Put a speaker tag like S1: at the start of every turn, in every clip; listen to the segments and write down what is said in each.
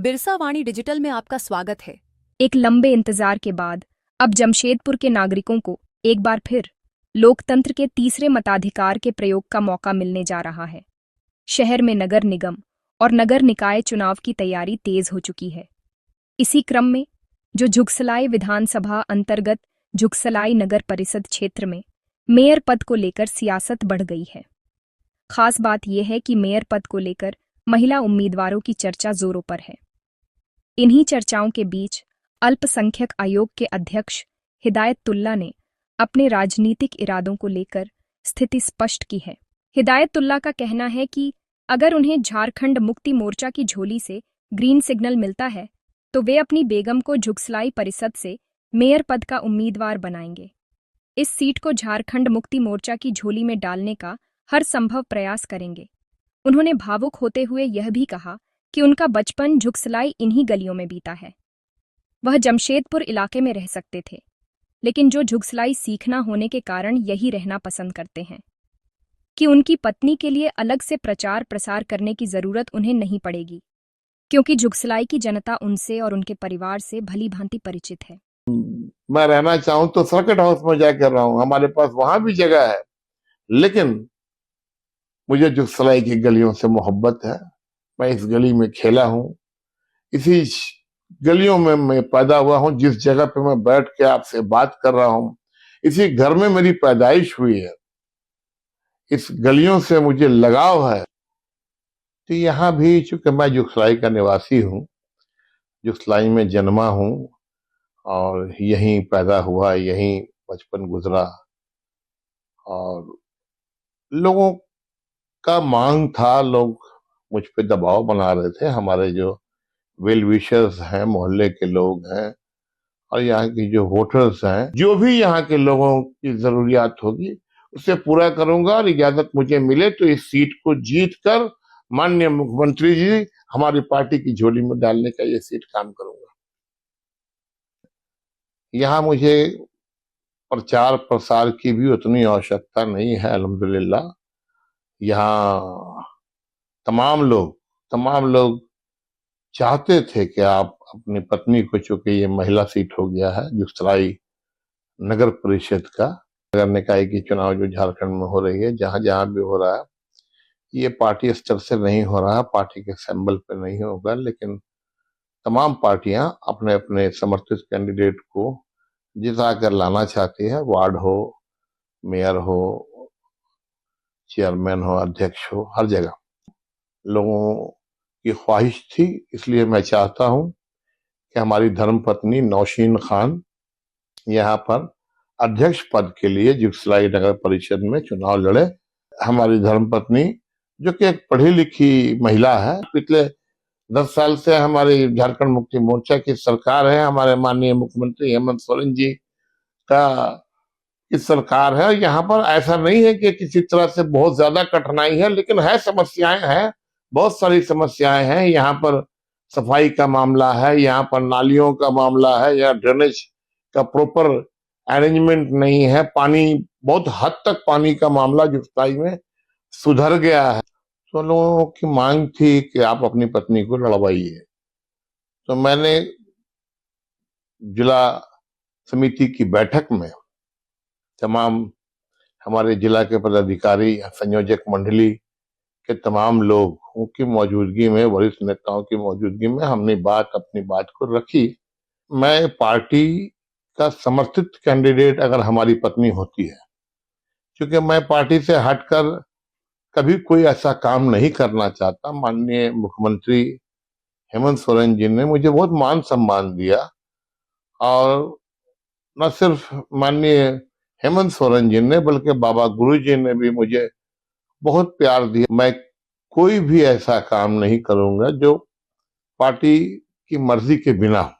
S1: बिरसा वाणी digital में आपका स्वागत है।
S2: एक लंबे इंतजार के बाद अब जमशेदपुर के नागरिकों को एक बार फिर लोकतंत्र के तीसरे मताधिकार के प्रयोग का मौका मिलने जा रहा है। शहर में नगर निगम और नगर निकाय चुनाव की तैयारी तेज हो चुकी है। इसी क्रम में जो जुगसलाई विधानसभा अंतर्गत जुगसलाई नगर परिषद क्षेत्र में मेयर पद को लेकर सियासत बढ़ गई है। खास बात यह है कि मेयर पद को लेकर महिला उम्मीदवारों की चर्चा जोरों पर है। इन्हीं चर्चाओं के बीच अल्पसंख्यक आयोग के अध्यक्ष हिदायतुल्ला ने अपने राजनीतिक इरादों को लेकर स्थिति स्पष्ट की है। हिदायतुल्ला का कहना है कि अगर उन्हें झारखंड मुक्ति मोर्चा की झोली से ग्रीन सिग्नल मिलता है तो वे अपनी बेगम को जुगसलाई परिषद से मेयर पद का उम्मीदवार बनाएंगे। इस सीट को झारखंड मुक्ति मोर्चा की झोली में डालने का हर संभव प्रयास करेंगे। उन्होंने भावुक होते हुए यह भी कहा कि उनका बचपन जुगसलाई इन्हीं गलियों में बीता है। वह जमशेदपुर इलाके में रह सकते थे, लेकिन जो जुगसलाई सीखना होने के कारण यही रहना पसंद करते हैं कि उनकी पत्नी के लिए अलग से प्रचार प्रसार करने की जरूरत उन्हें नहीं पड़ेगी, क्योंकि जुगसलाई की जनता उनसे और उनके परिवार से भली भांति परिचित है।
S3: मैं रहना चाहूं तो सर्किट हाउस में जाकर रहा हूं, हमारे पास वहां भी जगह है, लेकिन मुझे जुगसलाई की गलियों से मोहब्बत है। मैं इस गली में खेला हूं, इसी गलियों में मैं पैदा हुआ हूं। जिस जगह पे मैं बैठ के आपसे बात कर रहा हूं, इसी घर में मेरी पैदाइश हुई है। इस गलियों से मुझे लगाव है। तो यहाँ भी चूंकि मैं जुगसलाई का निवासी हूँ, जुगसलाई में जन्मा हूँ और यहीं पैदा हुआ, यहीं बचपन गुजरा, और लोगों का मांग था, लोग मुझ पे दबाव बना रहे थे। हमारे जो वेल विशर्स हैं, मोहल्ले के लोग हैं और यहाँ की जो वोटर्स हैं, जो भी यहाँ के लोगों की जरूरियात होगी उसे पूरा करूंगा। और इजाजत मुझे मिले तो इस सीट को जीत कर माननीय मुख्यमंत्री जी हमारी पार्टी की झोली में डालने का ये सीट काम करूंगा। यहाँ मुझे प्रचार प्रसार की भी उतनी आवश्यकता नहीं है, अल्हम्दुलिल्लाह। यहाँ तमाम लोग चाहते थे कि आप अपनी पत्नी को, चूंकि ये महिला सीट हो गया है जुगसलाई नगर परिषद का, नगर निकाय की चुनाव जो झारखंड में हो रही है, जहां जहां भी हो रहा है, ये पार्टी स्तर से नहीं हो रहा, पार्टी के सिंबल पे नहीं होगा, लेकिन तमाम पार्टियां अपने अपने समर्थित कैंडिडेट को जिता कर लाना चाहती है। वार्ड हो, मेयर हो, चेयरमैन हो, अध्यक्ष हो, हर जगह लोगों की ख्वाहिश थी। इसलिए मैं चाहता हूं कि हमारी धर्मपत्नी नौशीन खान यहाँ पर अध्यक्ष पद के लिए जुगसलाई नगर परिषद में चुनाव लड़े। हमारी धर्मपत्नी, जो कि एक पढ़ी लिखी महिला है, पिछले 10 साल से हमारी झारखंड मुक्ति मोर्चा की सरकार है, हमारे माननीय मुख्यमंत्री हेमंत सोरेन जी का की सरकार है। यहाँ पर ऐसा नहीं है कि किसी तरह से बहुत ज्यादा कठिनाई है, लेकिन है, समस्याएं हैं, बहुत सारी समस्याएं हैं। यहाँ पर सफाई का मामला है, यहाँ पर नालियों का मामला है, या ड्रेनेज का प्रॉपर अरेंजमेंट नहीं है। पानी, बहुत हद तक पानी का मामला जुगसलाई में सुधर गया है। तो लोगों की मांग थी कि आप अपनी पत्नी को लड़वाइए। तो मैंने जिला समिति की बैठक में तमाम हमारे जिला के पदाधिकारी, संयोजक मंडली के तमाम लोगों की मौजूदगी में, वरिष्ठ नेताओं की मौजूदगी में हमने अपनी बात को रखी। मैं पार्टी का समर्थित कैंडिडेट अगर हमारी पत्नी होती है, क्योंकि मैं पार्टी से हटकर कभी कोई ऐसा काम नहीं करना चाहता। माननीय मुख्यमंत्री हेमंत सोरेन जी ने मुझे बहुत मान सम्मान दिया, और न सिर्फ माननीय हेमंत सोरेन जी ने, बल्कि बाबा गुरु जी ने भी मुझे बहुत प्यार दिया। मैं कोई भी ऐसा काम नहीं करूंगा जो पार्टी की मर्जी के बिना हो।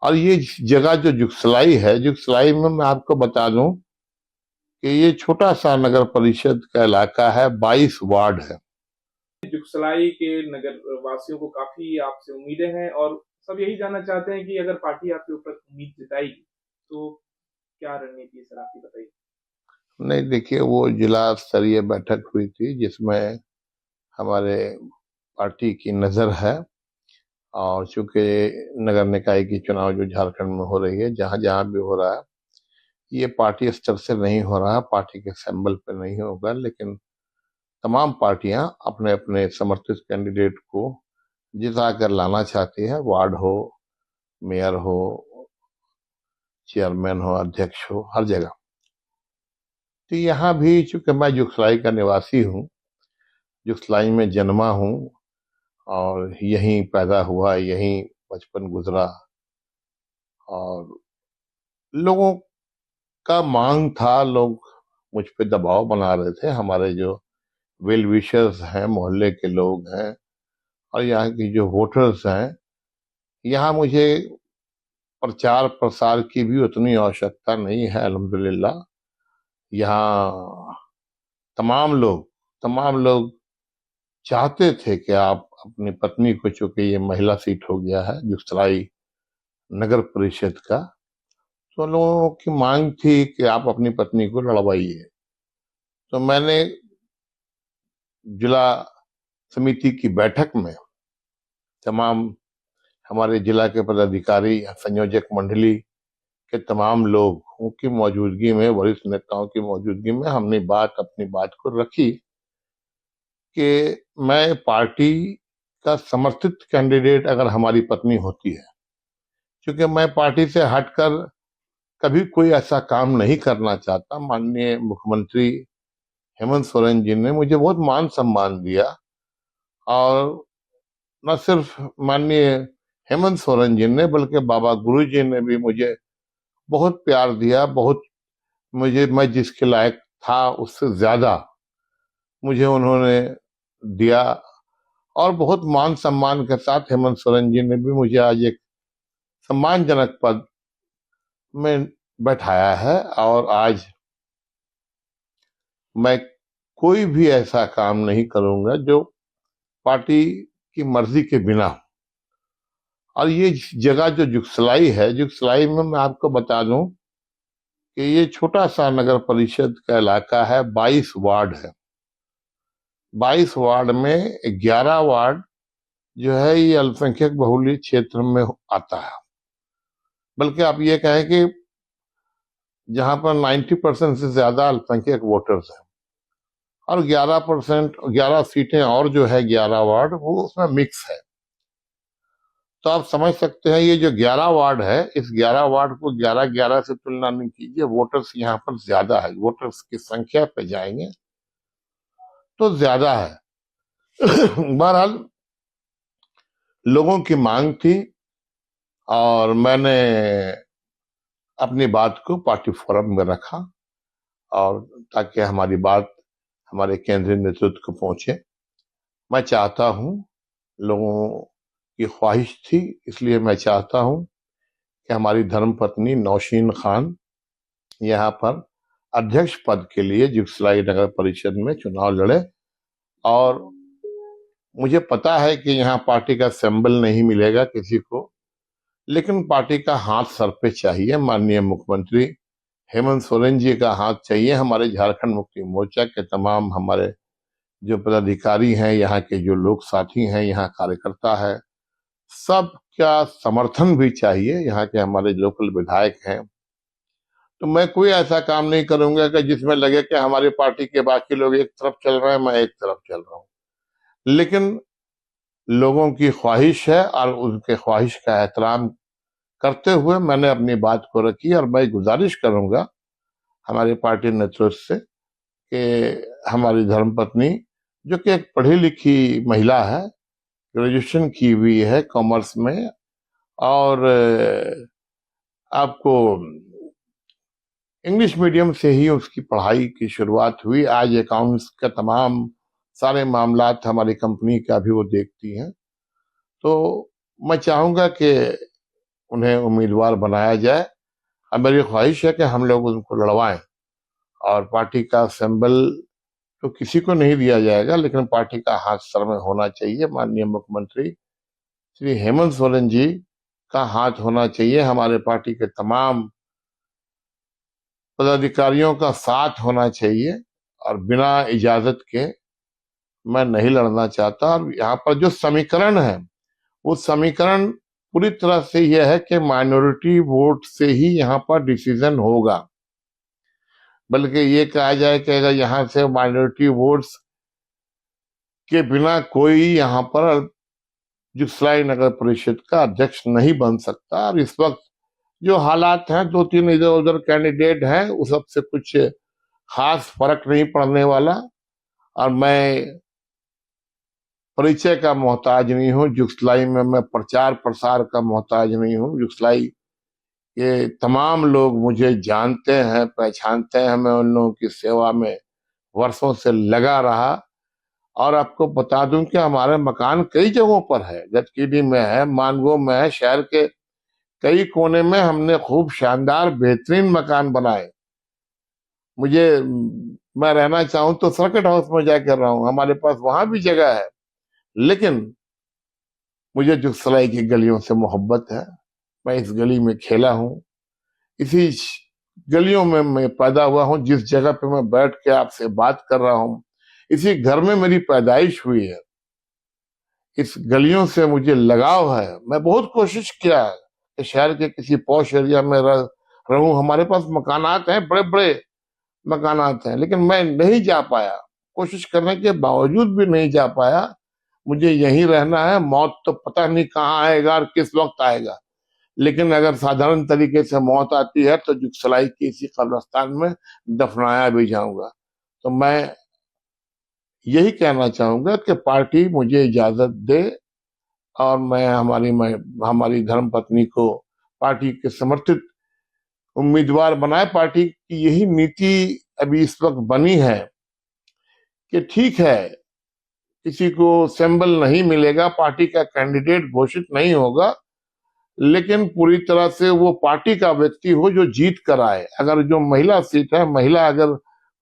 S3: और ये जगह जो जुगसलाई है, जुगसलाई में मैं आपको बता दूं कि ये छोटा सा नगर परिषद का इलाका है, 22 वार्ड है।
S4: जुगसलाई के नगर वासियों को काफी आपसे उम्मीदें हैं और सब यही जानना चाहते हैं कि अगर पार्टी आपके ऊपर उम्मीद जताएगी तो क्या रणनीति है सर, आपकी बताइए।
S3: नहीं, देखिए, वो जिला स्तरीय बैठक हुई थी जिसमें हमारे पार्टी की नजर है और चूंकि नगर निकाय की चुनाव जो झारखंड में हो रही है, जहां जहां भी हो रहा है, ये पार्टी स्तर से नहीं हो रहा है, पार्टी के सिंबल पे नहीं होगा, लेकिन तमाम पार्टियां अपने अपने समर्थित कैंडिडेट को जिता कर लाना चाहती है। वार्ड हो, मेयर हो, चेयरमैन हो, अध्यक्ष हो, हर जगह। तो यहाँ भी चूंकि मैं जुगसलाई का निवासी हूँ, जुगसलाई में जन्मा हूँ और यहीं पैदा हुआ, यहीं बचपन गुजरा, और लोगों का मांग था, लोग मुझ पे दबाव बना रहे थे। हमारे जो वेल विशर्स हैं, मोहल्ले के लोग हैं और यहाँ की जो वोटर्स हैं, यहाँ मुझे प्रचार प्रसार की भी उतनी आवश्यकता नहीं है। अल्हम्दुलिल्लाह यहाँ तमाम लोग चाहते थे कि आप अपनी पत्नी को, चूंकि ये महिला सीट हो गया है जुगसलाई नगर परिषद का, तो लोगों की मांग थी कि आप अपनी पत्नी को लड़वाइए। तो मैंने जिला समिति की बैठक में तमाम हमारे जिला के पदाधिकारी, संयोजक मंडली के तमाम लोगों की मौजूदगी में, वरिष्ठ नेताओं की मौजूदगी में हमने अपनी बात को रखी कि मैं पार्टी का समर्थित कैंडिडेट अगर हमारी पत्नी होती है, क्योंकि मैं पार्टी से हटकर कभी कोई ऐसा काम नहीं करना चाहता। माननीय मुख्यमंत्री हेमंत सोरेन जी ने मुझे बहुत मान सम्मान दिया, और न सिर्फ माननीय हेमंत सोरेन जी ने, बल्कि बाबा गुरु जी ने भी मुझे बहुत प्यार दिया। मैं जिसके लायक था उससे ज्यादा मुझे उन्होंने दिया, और बहुत मान सम्मान के साथ हेमंत सोरेन जी ने भी मुझे आज एक सम्मानजनक पद में बैठाया है। और आज मैं कोई भी ऐसा काम नहीं करूंगा जो पार्टी की मर्जी के बिना हो। और ये जगह जो जुगसलाई है, जुगसलाई में मैं आपको बता दूं कि ये छोटा सा नगर परिषद का इलाका है, 22 वार्ड है। 22 वार्ड में 11 वार्ड जो है ये अल्पसंख्यक बहुल्य क्षेत्र में आता है। बल्कि आप ये कहें कि जहां पर 90% से ज्यादा अल्पसंख्यक वोटर्स हैं, और 11 सीटें और जो है 11 वार्ड, वो उसमें मिक्स है। तो आप समझ सकते हैं ये जो 11 वार्ड है, इस 11 वार्ड को 11-11 से तुलना नहीं कीजिए, वोटर्स यहाँ पर ज्यादा है। वोटर्स की संख्या पे जाएंगे तो ज्यादा है। बहरहाल लोगों की मांग थी, और मैंने अपनी बात को पार्टी फोरम में रखा, और ताकि हमारी बात हमारे केंद्रीय नेतृत्व को पहुंचे। मैं चाहता हूं, लोगों की ख्वाहिश थी, इसलिए मैं चाहता हूं कि हमारी धर्मपत्नी नौशीन खान यहाँ पर अध्यक्ष पद के लिए जुगसलाई नगर परिषद में चुनाव लड़े। और मुझे पता है कि यहाँ पार्टी का सिंबल नहीं मिलेगा किसी को, लेकिन पार्टी का हाथ सर पे चाहिए। माननीय मुख्यमंत्री हेमंत सोरेन जी का हाथ चाहिए। हमारे झारखंड मुक्ति मोर्चा के तमाम हमारे जो पदाधिकारी हैं, यहाँ के जो लोग साथी हैं, यहाँ कार्यकर्ता है, सब का समर्थन भी चाहिए। यहाँ के हमारे लोकल विधायक हैं। तो मैं कोई ऐसा काम नहीं करूंगा कि जिसमें लगे कि हमारी पार्टी के बाकी लोग एक तरफ चल रहे हैं, मैं एक तरफ चल रहा हूं। लेकिन लोगों की ख्वाहिश है, और उनके ख्वाहिश का एहतराम करते हुए मैंने अपनी बात को रखी। और मैं गुजारिश करूंगा हमारी पार्टी नेतृत्व से कि हमारी धर्मपत्नी, जो कि एक पढ़ी लिखी महिला है, ग्रेजुएशन की हुई है कॉमर्स में, और आपको इंग्लिश मीडियम से ही उसकी पढ़ाई की शुरुआत हुई। आज अकाउंट्स का तमाम सारे मामलात हमारी कंपनी का भी वो देखती हैं। तो मैं चाहूंगा कि उन्हें उम्मीदवार बनाया जाए, और मेरी ख्वाहिश है कि हम लोग उनको लड़वाएं। और पार्टी का सिंबल तो किसी को नहीं दिया जाएगा, लेकिन पार्टी का हाथ सर में होना चाहिए। माननीय मुख्यमंत्री श्री हेमंत सोरेन जी का हाथ होना चाहिए, हमारे पार्टी के तमाम पदाधिकारियों का साथ होना चाहिए। और बिना इजाजत के मैं नहीं लड़ना चाहता। और यहाँ पर जो समीकरण है वो समीकरण पूरी तरह से यह है कि माइनॉरिटी वोट से ही यहाँ पर डिसीजन होगा। बल्कि ये कहा जाए कि अगर यहाँ से माइनॉरिटी वोट्स के बिना कोई यहाँ पर जुगसलाई नगर परिषद का अध्यक्ष नहीं बन सकता। और इस वक्त जो हालात हैं, 2-3 इधर उधर कैंडिडेट हैं, उस सबसे कुछ खास फर्क नहीं पड़ने वाला। और मैं परिचय का मोहताज नहीं हूँ, जुगसलाई में मैं प्रचार प्रसार का मोहताज नहीं हूँ। जुगसलाई के तमाम लोग मुझे जानते हैं, पहचानते हैं। मैं उन लोगों की सेवा में वर्षों से लगा रहा। और आपको बता दूं कि हमारे मकान कई जगहों पर है, गदकीडी में है, मानगो में है, शहर के कई कोने में हमने खूब शानदार बेहतरीन मकान बनाए। मैं रहना चाहूं तो सर्किट हाउस में जाकर रहा हूं, हमारे पास वहां भी जगह है। लेकिन मुझे जुगसलाई की गलियों से मोहब्बत है। मैं इस गली में खेला हूं, इसी गलियों में मैं पैदा हुआ हूं। जिस जगह पे मैं बैठ के आपसे बात कर रहा हूं, इसी घर में मेरी पैदाइश हुई है। इस गलियों से मुझे लगाव है। मैं बहुत कोशिश किया है कि शहर के किसी पॉश एरिया में रहूं। हमारे पास मकानात हैं, बड़े बड़े मकानात हैं, लेकिन मैं नहीं जा पाया। कोशिश करने के बावजूद भी नहीं जा पाया। मुझे यहीं रहना है। मौत तो पता नहीं कहाँ आएगा और किस वक्त आएगा, लेकिन अगर साधारण तरीके से मौत आती है तो जुगसलाई की इसी कब्रिस्तान में दफनाया भी जाऊंगा। तो मैं यही कहना चाहूंगा कि पार्टी मुझे इजाजत दे और मैं हमारी धर्म पत्नी को पार्टी के समर्थित उम्मीदवार बनाए। पार्टी की यही नीति अभी इस वक्त बनी है कि ठीक है, किसी को सिंबल नहीं मिलेगा, पार्टी का कैंडिडेट घोषित नहीं होगा, लेकिन पूरी तरह से वो पार्टी का व्यक्ति हो जो जीत कर आए। अगर जो महिला सीट है, महिला अगर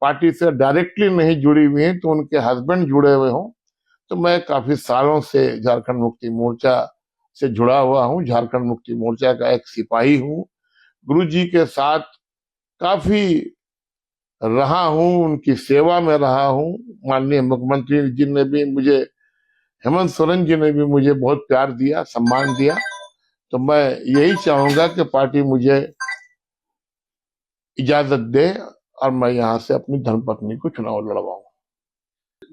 S3: पार्टी से डायरेक्टली नहीं जुड़ी हुई है तो उनके हस्बैंड जुड़े हुए हों। तो मैं काफी सालों से झारखंड मुक्ति मोर्चा से जुड़ा हुआ हूँ, झारखंड मुक्ति मोर्चा का एक सिपाही हूँ। गुरु जी के साथ काफी रहा हूँ, उनकी सेवा में रहा हूँ। माननीय मुख्यमंत्री जी ने भी मुझे, हेमंत सोरेन जी ने भी मुझे बहुत प्यार दिया, सम्मान दिया। तो मैं यही चाहूंगा कि पार्टी मुझे इजाजत दे और मैं यहाँ से अपनी धर्मपत्नी को चुनाव लड़वाऊं।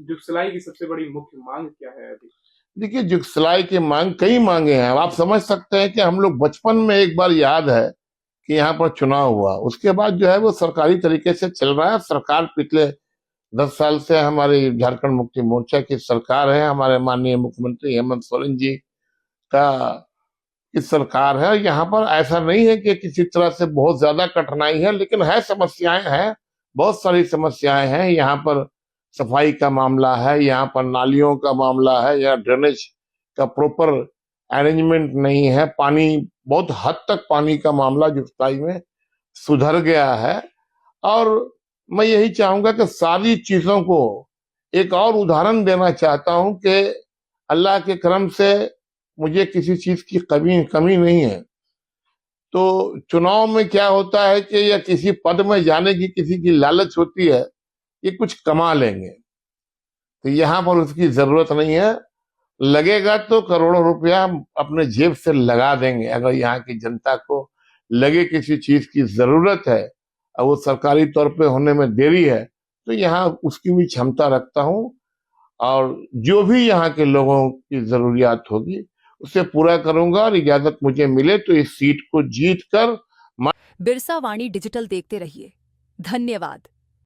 S4: जुगसलाई की सबसे बड़ी मुख्य मांग क्या है अभी?
S3: देखिए, जुगसलाई की मांग, कई मांगे हैं। आप समझ सकते हैं कि हम लोग बचपन में एक बार याद है कि यहाँ पर चुनाव हुआ, उसके बाद जो है वो सरकारी तरीके से चल रहा है। सरकार पिछले 10 साल से हमारी झारखंड मुक्ति मोर्चा की सरकार है, हमारे माननीय मुख्यमंत्री हेमंत सोरेन जी का की सरकार है। यहाँ पर ऐसा नहीं है कि किसी तरह से बहुत ज्यादा कठिनाई है, लेकिन है, समस्याएं हैं, बहुत सारी समस्याएं हैं। यहाँ पर सफाई का मामला है, यहाँ पर नालियों का मामला है, या ड्रेनेज का प्रॉपर अरेंजमेंट नहीं है। पानी, बहुत हद तक पानी का मामला जुगसलाई में सुधर गया है। और मैं यही चाहूंगा कि सारी चीजों को एक और उदाहरण देना चाहता हूं कि अल्लाह के करम से मुझे किसी चीज की कमी नहीं है। तो चुनाव में क्या होता है कि या किसी पद में जाने की किसी की लालच होती है, ये कुछ कमा लेंगे, तो यहाँ पर उसकी जरूरत नहीं है। लगेगा तो करोड़ों रुपया अपने जेब से लगा देंगे। अगर यहाँ की जनता को लगे किसी चीज की जरूरत है और वो सरकारी तौर पे होने में देरी है, तो यहाँ उसकी भी क्षमता रखता हूँ। और जो भी यहाँ के लोगों की जरूरियात होगी उसे पूरा करूंगा। और इजाजत मुझे मिले तो इस सीट को जीत कर
S1: बिरसा वाणी डिजिटल देखते रहिए। धन्यवाद।